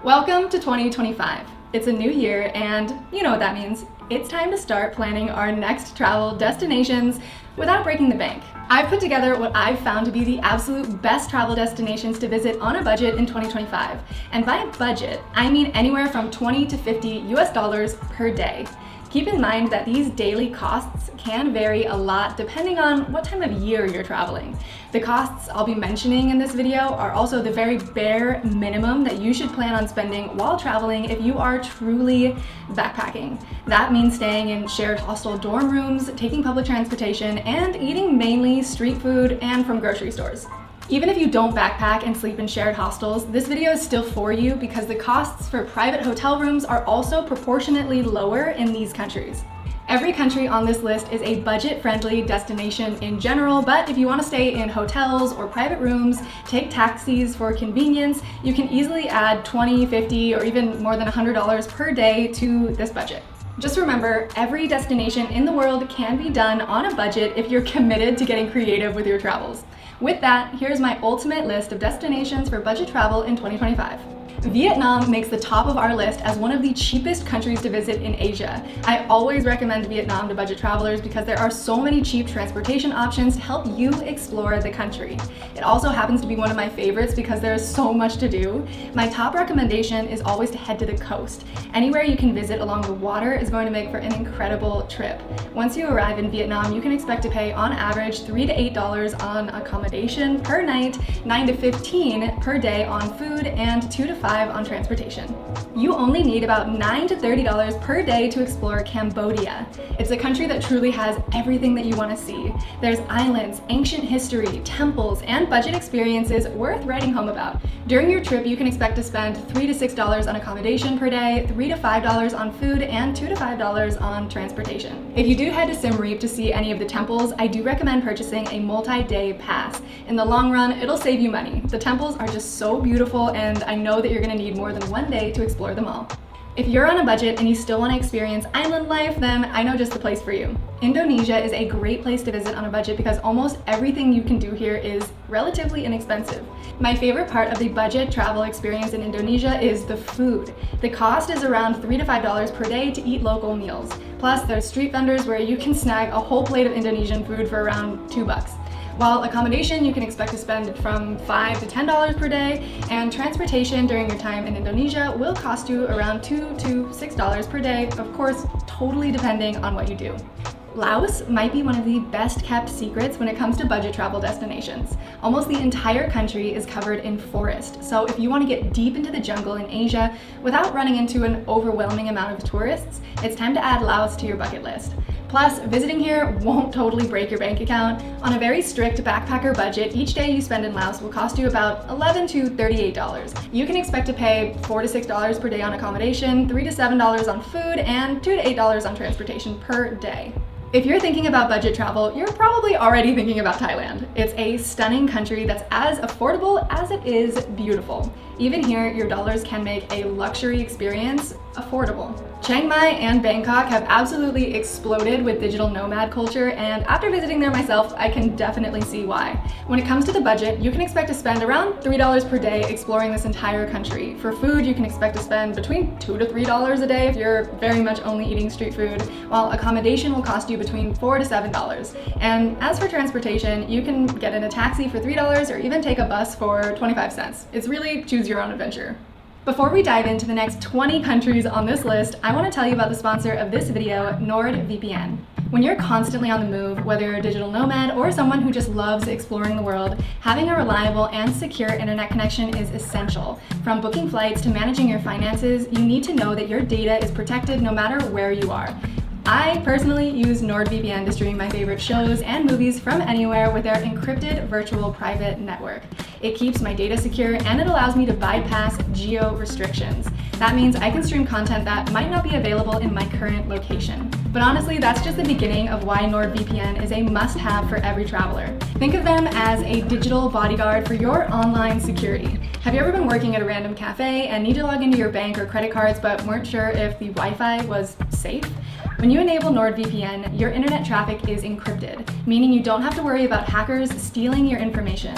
Welcome to 2025. It's a new year and you know what that means. It's time to start planning our next travel destinations without breaking the bank. I've put together what I've found to be the absolute best travel destinations to visit on a budget in 2025. And by budget, I mean anywhere from 20 to 50 US dollars per day. Keep in mind that these daily costs can vary a lot depending on what time of year you're traveling. The costs I'll be mentioning in this video are also the very bare minimum that you should plan on spending while traveling if you are truly backpacking. That means staying in shared hostel dorm rooms, taking public transportation, and eating mainly street food and from grocery stores. Even if you don't backpack and sleep in shared hostels, this video is still for you because the costs for private hotel rooms are also proportionately lower in these countries. Every country on this list is a budget-friendly destination in general, but if you want to stay in hotels or private rooms, take taxis for convenience, you can easily add $20, $50, or even more than $100 per day to this budget. Just remember, every destination in the world can be done on a budget if you're committed to getting creative with your travels. With that, here's my ultimate list of destinations for budget travel in 2025. Vietnam makes the top of our list as one of the cheapest countries to visit in Asia. I always recommend Vietnam to budget travelers because there are so many cheap transportation options to help you explore the country. It also happens to be one of my favorites because there is so much to do. My top recommendation is always to head to the coast. Anywhere you can visit along the water is going to make for an incredible trip. Once you arrive in Vietnam, you can expect to pay on average $3 to $8 on accommodation per night, $9 to $15 per day on food, and $2 to $5 on transportation. You only need about $9 to $30 per day to explore Cambodia. It's a country that truly has everything that you want to see. There's islands, ancient history, temples, and budget experiences worth writing home about. During your trip, you can expect to spend $3 to $6 on accommodation per day, $3 to $5 on food, and $2 to $5 on transportation. If you do head to Siem Reap to see any of the temples, I do recommend purchasing a multi-day pass. In the long run, it'll save you money. The temples are just so beautiful, and I know that you're going to need more than one day to explore them all. If you're on a budget and you still want to experience island life, then I know just the place for you. Indonesia is a great place to visit on a budget because almost everything you can do here is relatively inexpensive. My favorite part of the budget travel experience in Indonesia is the food. The cost is around $3 to $5 per day to eat local meals. Plus, there's street vendors where you can snag a whole plate of Indonesian food for around $2. While accommodation, you can expect to spend from $5 to $10 per day, and transportation during your time in Indonesia will cost you around $2 to $6 per day, of course, totally depending on what you do. Laos might be one of the best kept secrets when it comes to budget travel destinations. Almost the entire country is covered in forest, so if you want to get deep into the jungle in Asia without running into an overwhelming amount of tourists, it's time to add Laos to your bucket list. Plus, visiting here won't totally break your bank account. On a very strict backpacker budget, each day you spend in Laos will cost you about $11 to $38. You can expect to pay $4 to $6 per day on accommodation, $3 to $7 on food, and $2 to $8 on transportation per day. If you're thinking about budget travel, you're probably already thinking about Thailand. It's a stunning country that's as affordable as it is beautiful. Even here, your dollars can make a luxury experience affordable. Chiang Mai and Bangkok have absolutely exploded with digital nomad culture, and after visiting there myself, I can definitely see why. When it comes to the budget, you can expect to spend around $3 per day exploring this entire country. For food, you can expect to spend between $2 to $3 a day if you're very much only eating street food, while accommodation will cost you between $4 to $7. And as for transportation, you can get in a taxi for $3 or even take a bus for 25 cents. It's really choose your own adventure. Before we dive into the next 20 countries on this list, I want to tell you about the sponsor of this video, NordVPN. When you're constantly on the move, whether you're a digital nomad or someone who just loves exploring the world, having a reliable and secure internet connection is essential. From booking flights to managing your finances, you need to know that your data is protected no matter where you are. I personally use NordVPN to stream my favorite shows and movies from anywhere with their encrypted virtual private network. It keeps my data secure and it allows me to bypass geo restrictions. That means I can stream content that might not be available in my current location. But honestly, that's just the beginning of why NordVPN is a must-have for every traveler. Think of them as a digital bodyguard for your online security. Have you ever been working at a random cafe and need to log into your bank or credit cards but weren't sure if the Wi-Fi was safe? When you enable NordVPN, your internet traffic is encrypted, meaning you don't have to worry about hackers stealing your information.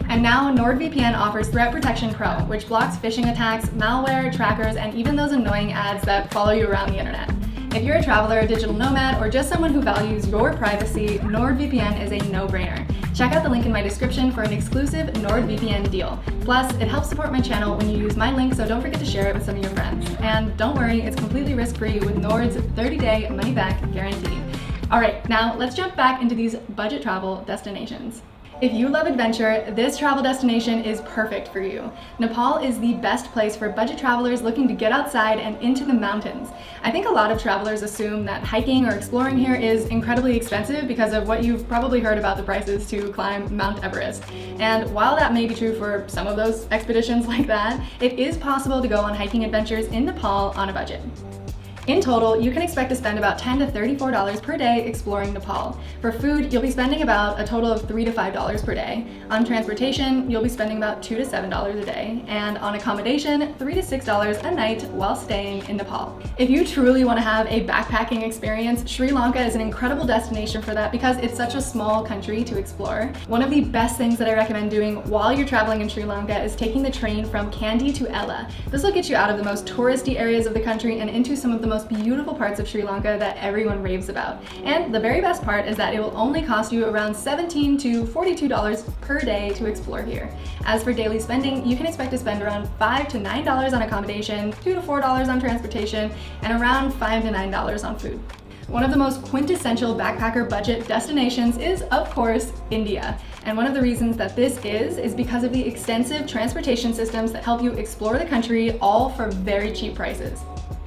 And now NordVPN offers Threat Protection Pro, which blocks phishing attacks, malware, trackers, and even those annoying ads that follow you around the internet. If you're a traveler, digital nomad, or just someone who values your privacy, NordVPN is a no-brainer. Check out the link in my description for an exclusive NordVPN deal. Plus, it helps support my channel when you use my link, so don't forget to share it with some of your friends. And don't worry, it's completely risk-free with Nord's 30-day money-back guarantee. All right, now let's jump back into these budget travel destinations. If you love adventure, this travel destination is perfect for you. Nepal is the best place for budget travelers looking to get outside and into the mountains. I think a lot of travelers assume that hiking or exploring here is incredibly expensive because of what you've probably heard about the prices to climb Mount Everest. And while that may be true for some of those expeditions like that, it is possible to go on hiking adventures in Nepal on a budget. In total, you can expect to spend about $10 to $34 per day exploring Nepal. For food, you'll be spending about a total of $3 to $5 per day. On transportation, you'll be spending about $2 to $7 a day. And on accommodation, $3 to $6 a night while staying in Nepal. If you truly want to have a backpacking experience, Sri Lanka is an incredible destination for that because it's such a small country to explore. One of the best things that I recommend doing while you're traveling in Sri Lanka is taking the train from Kandy to Ella. This will get you out of the most touristy areas of the country and into some of the most beautiful parts of Sri Lanka that everyone raves about. And the very best part is that it will only cost you around $17 to $42 per day to explore here. As for daily spending, you can expect to spend around $5 to $9 on accommodation, $2 to $4 on transportation, and around $5 to $9 on food. One of the most quintessential backpacker budget destinations is, of course, India. And one of the reasons that this is because of the extensive transportation systems that help you explore the country, all for very cheap prices.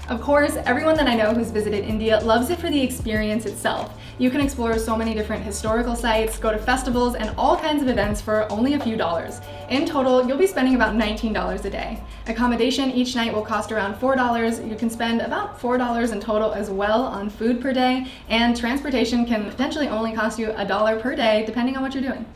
Of course, everyone that I know who's visited India loves it for the experience itself. You can explore so many different historical sites, go to festivals, and all kinds of events for only a few dollars. In total, you'll be spending about $19 a day. Accommodation each night will cost around $4. You can spend about $4 in total as well on food per day, and transportation can potentially only cost you $1 per day depending on what you're doing.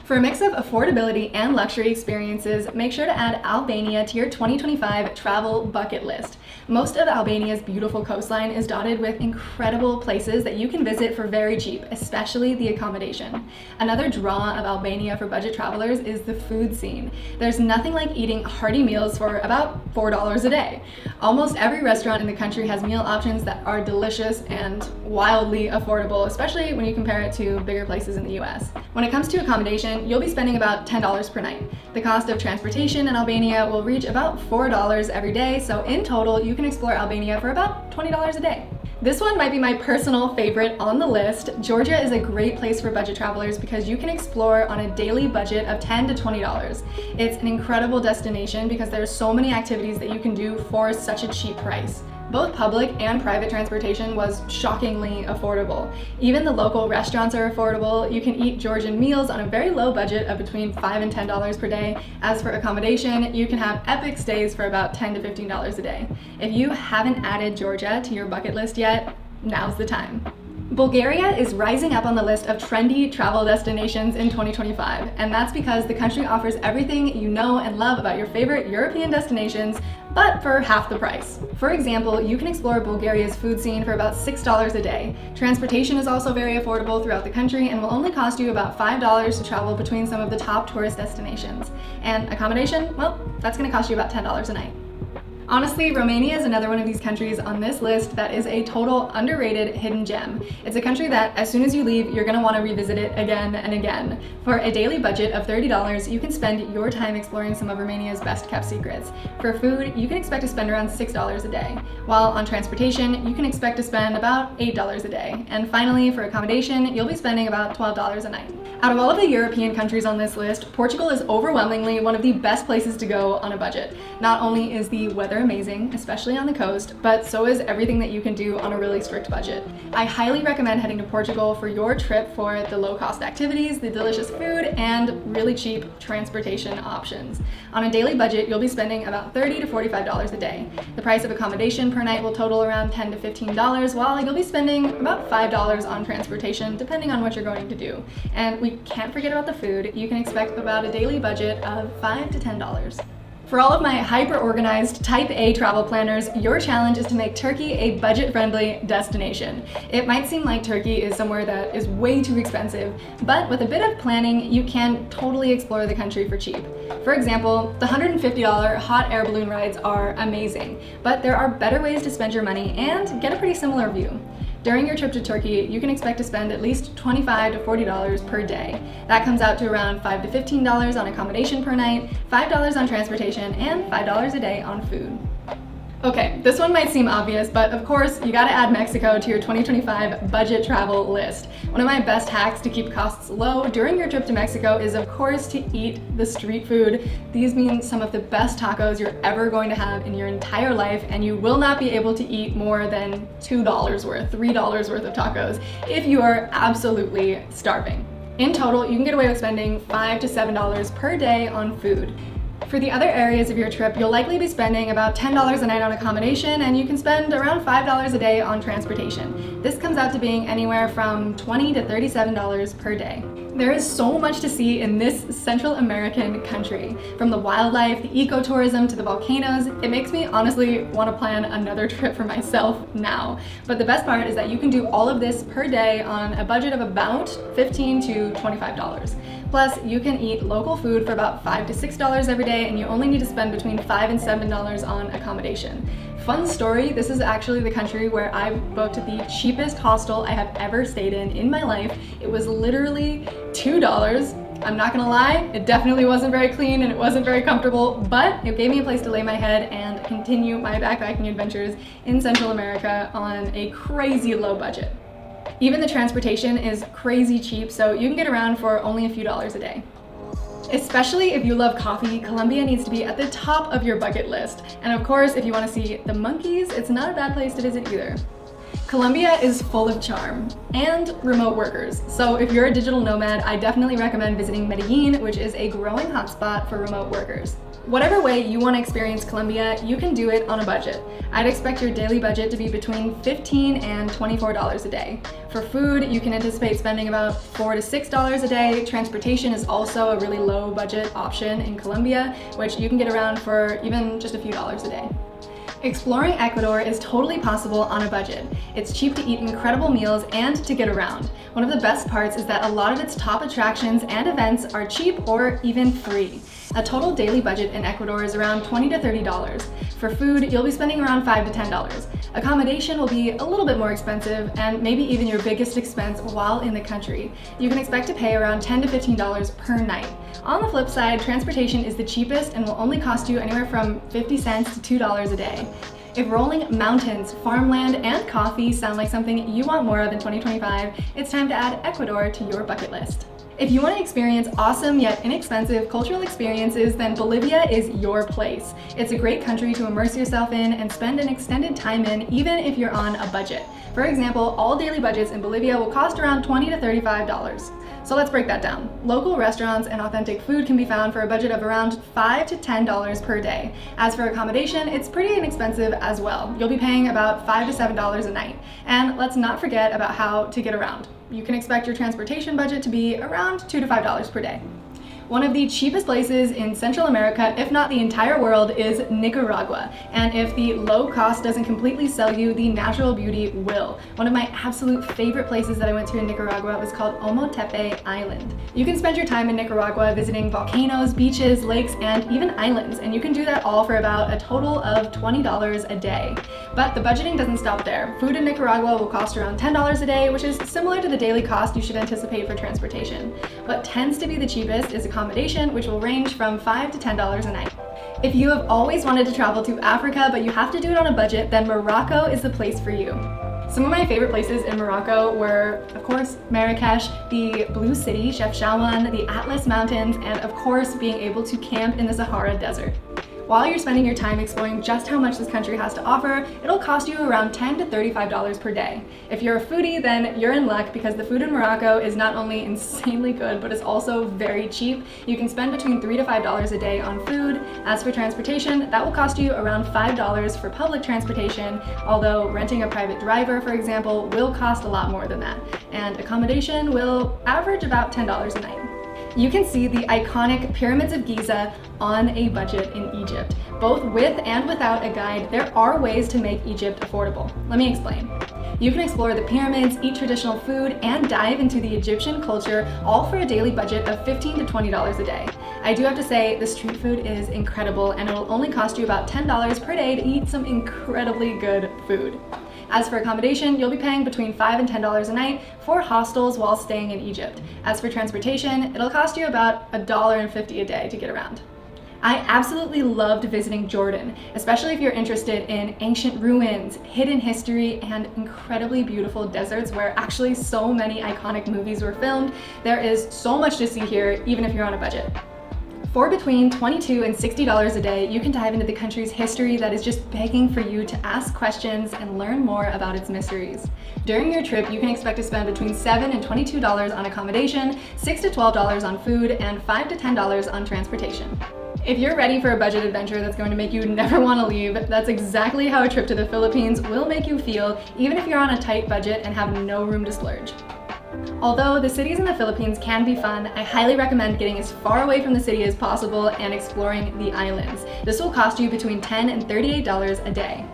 For a mix of affordability and luxury experiences, make sure to add Albania to your 2025 travel bucket list. Most of Albania's beautiful coastline is dotted with incredible places that you can visit for very cheap, especially the accommodation. Another draw of Albania for budget travelers is the food scene. There's nothing like eating hearty meals for about $4 a day. Almost every restaurant in the country has meal options that are delicious and wildly affordable, especially when you compare it to bigger places in the US. When it comes to accommodation, you'll be spending about $10 per night. The cost of transportation in Albania will reach about $4 every day, so in total, you can explore Albania for about $20 a day. This one might be my personal favorite on the list. Georgia is a great place for budget travelers because you can explore on a daily budget of $10 to $20. It's an incredible destination because there are so many activities that you can do for such a cheap price. Both public and private transportation was shockingly affordable. Even the local restaurants are affordable. You can eat Georgian meals on a very low budget of between $5 and $10 per day. As for accommodation, you can have epic stays for about $10 to $15 a day. If you haven't added Georgia to your bucket list yet, now's the time. Bulgaria is rising up on the list of trendy travel destinations in 2025, and that's because the country offers everything you know and love about your favorite European destinations, but for half the price. For example, you can explore Bulgaria's food scene for about $6 a day. Transportation is also very affordable throughout the country and will only cost you about $5 to travel between some of the top tourist destinations. And accommodation, well, that's going to cost you about $10 a night. Honestly, Romania is another one of these countries on this list that is a total underrated hidden gem. It's a country that as soon as you leave, you're gonna wanna revisit it again and again. For a daily budget of $30, you can spend your time exploring some of Romania's best kept secrets. For food, you can expect to spend around $6 a day. While on transportation, you can expect to spend about $8 a day. And finally, for accommodation, you'll be spending about $12 a night. Out of all of the European countries on this list, Portugal is overwhelmingly one of the best places to go on a budget. Not only is the weather amazing, especially on the coast, but so is everything that you can do on a really strict budget. I highly recommend heading to Portugal for your trip for the low-cost activities, the delicious food, and really cheap transportation options. On a daily budget, you'll be spending about $30 to $45 a day. The price of accommodation per night will total around $10 to $15, while you'll be spending about $5 on transportation, depending on what you're going to do. And we can't forget about the food. You can expect about a daily budget of $5 to $10. For all of my hyper-organized Type A travel planners, your challenge is to make Turkey a budget-friendly destination. It might seem like Turkey is somewhere that is way too expensive, but with a bit of planning, you can totally explore the country for cheap. For example, the $150 hot air balloon rides are amazing, but there are better ways to spend your money and get a pretty similar view. During your trip to Turkey, you can expect to spend at least $25 to $40 per day. That comes out to around $5 to $15 on accommodation per night, $5 on transportation, and $5 a day on food. Okay, this one might seem obvious, but of course, you gotta add Mexico to your 2025 budget travel list. One of my best hacks to keep costs low during your trip to Mexico is, of course, to eat the street food. These mean some of the best tacos you're ever going to have in your entire life, and you will not be able to eat more than $2 worth, $3 worth of tacos if you are absolutely starving. In total, you can get away with spending $5 to $7 per day on food. For the other areas of your trip, you'll likely be spending about $10 a night on accommodation, and you can spend around $5 a day on transportation. This comes out to being anywhere from $20 to $37 per day. There is so much to see in this Central American country. From the wildlife, the ecotourism, to the volcanoes, it makes me honestly want to plan another trip for myself now. But the best part is that you can do all of this per day on a budget of about $15 to $25. Plus, you can eat local food for about $5 to $6 every day, and you only need to spend between $5 and $7 on accommodation. Fun story, this is actually the country where I booked the cheapest hostel I have ever stayed in my life. It was literally $2. I'm not gonna lie, it definitely wasn't very clean and it wasn't very comfortable, but it gave me a place to lay my head and continue my backpacking adventures in Central America on a crazy low budget. Even the transportation is crazy cheap, so you can get around for only a few dollars a day. Especially if you love coffee, Colombia needs to be at the top of your bucket list. And of course, if you want to see the monkeys, it's not a bad place to visit either. Colombia is full of charm and remote workers. So if you're a digital nomad, I definitely recommend visiting Medellin, which is a growing hotspot for remote workers. Whatever way you want to experience Colombia, you can do it on a budget. I'd expect your daily budget to be between $15 and $24 a day. For food, you can anticipate spending about $4 to $6 a day. Transportation is also a really low budget option in Colombia, which you can get around for even just a few dollars a day. Exploring Ecuador is totally possible on a budget. It's cheap to eat incredible meals and to get around. One of the best parts is that a lot of its top attractions and events are cheap or even free. A total daily budget in Ecuador is around $20 to $30. For food, you'll be spending around $5 to $10. Accommodation will be a little bit more expensive and maybe even your biggest expense while in the country. You can expect to pay around $10 to $15 per night. On the flip side, transportation is the cheapest and will only cost you anywhere from 50 cents to $2 a day. If rolling mountains, farmland, and coffee sound like something you want more of in 2025, it's time to add Ecuador to your bucket list. If you want to experience awesome yet inexpensive cultural experiences, then Bolivia is your place. It's a great country to immerse yourself in and spend an extended time in, even if you're on a budget. For example, all daily budgets in Bolivia will cost around $20 to $35. So let's break that down. Local restaurants and authentic food can be found for a budget of around $5 to $10 per day. As for accommodation, it's pretty inexpensive as well. You'll be paying about $5 to $7 a night. And let's not forget about how to get around. You can expect your transportation budget to be around $2 to $5 per day. One of the cheapest places in Central America, if not the entire world, is Nicaragua. And if the low cost doesn't completely sell you, the natural beauty will. One of my absolute favorite places that I went to in Nicaragua was called Ometepe Island. You can spend your time in Nicaragua visiting volcanoes, beaches, lakes, and even islands, and you can do that all for about a total of $20 a day. But the budgeting doesn't stop there. Food in Nicaragua will cost around $10 a day, which is similar to the daily cost you should anticipate for transportation. What tends to be the cheapest is accommodation, which will range from $5 to $10 a night. If you have always wanted to travel to Africa, but you have to do it on a budget, then Morocco is the place for you. Some of my favorite places in Morocco were, of course, Marrakesh, the Blue City, Chefchaouen, the Atlas Mountains, and of course, being able to camp in the Sahara Desert. While you're spending your time exploring just how much this country has to offer, it'll cost you around $10 to $35 per day. If you're a foodie, then you're in luck because the food in Morocco is not only insanely good, but it's also very cheap. You can spend between $3 to $5 a day on food. As for transportation, that will cost you around $5 for public transportation, although renting a private driver, for example, will cost a lot more than that. And accommodation will average about $10 a night. You can see the iconic Pyramids of Giza on a budget in Egypt. Both with and without a guide, there are ways to make Egypt affordable. Let me explain. You can explore the pyramids, eat traditional food, and dive into the Egyptian culture, all for a daily budget of $15 to $20 a day. I do have to say, the street food is incredible, and it will only cost you about $10 per day to eat some incredibly good food. As for accommodation, you'll be paying between $5 and $10 a night for hostels while staying in Egypt. As for transportation, it'll cost you about $1.50 a day to get around. I absolutely loved visiting Jordan, especially if you're interested in ancient ruins, hidden history, and incredibly beautiful deserts where actually so many iconic movies were filmed. There is so much to see here, even if you're on a budget. For between $22 and $60 a day, you can dive into the country's history that is just begging for you to ask questions and learn more about its mysteries. During your trip, you can expect to spend between $7 and $22 on accommodation, $6 to $12 on food, and $5 to $10 on transportation. If you're ready for a budget adventure that's going to make you never want to leave, that's exactly how a trip to the Philippines will make you feel, even if you're on a tight budget and have no room to splurge. Although the cities in the Philippines can be fun, I highly recommend getting as far away from the city as possible and exploring the islands. This will cost you between $10 and $38 a day.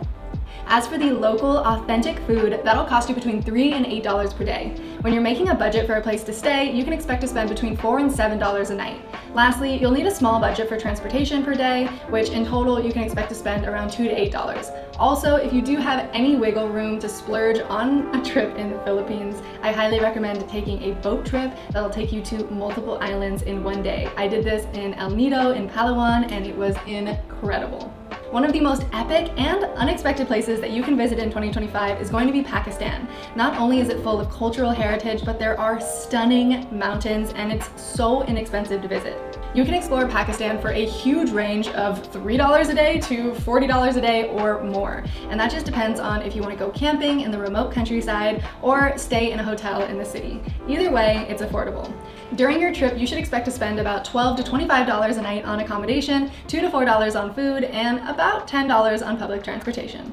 As for the local, authentic food, that'll cost you between $3 and $8 per day. When you're making a budget for a place to stay, you can expect to spend between $4 and $7 a night. Lastly, you'll need a small budget for transportation per day, which in total you can expect to spend around $2 to $8. Also, if you do have any wiggle room to splurge on a trip in the Philippines, I highly recommend taking a boat trip that'll take you to multiple islands in one day. I did this in El Nido in Palawan, and it was incredible. One of the most epic and unexpected places that you can visit in 2025 is going to be Pakistan. Not only is it full of cultural heritage, but there are stunning mountains, and it's so inexpensive to visit. You can explore Pakistan for a huge range of $3 a day to $40 a day or more. And that just depends on if you want to go camping in the remote countryside or stay in a hotel in the city. Either way, it's affordable. During your trip, you should expect to spend about $12 to $25 a night on accommodation, $2 to $4 on food, and about $10 on public transportation.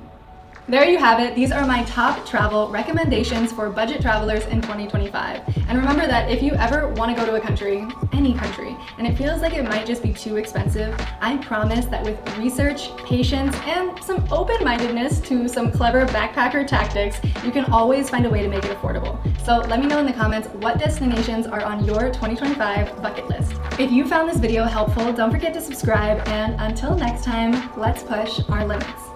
There you have it. These are my top travel recommendations for budget travelers in 2025. And remember that if you ever want to go to a country, any country, and it feels like it might just be too expensive, I promise that with research, patience, and some open-mindedness to some clever backpacker tactics, you can always find a way to make it affordable. So let me know in the comments what destinations are on your 2025 bucket list. If you found this video helpful, don't forget to subscribe, and until next time, let's push our limits.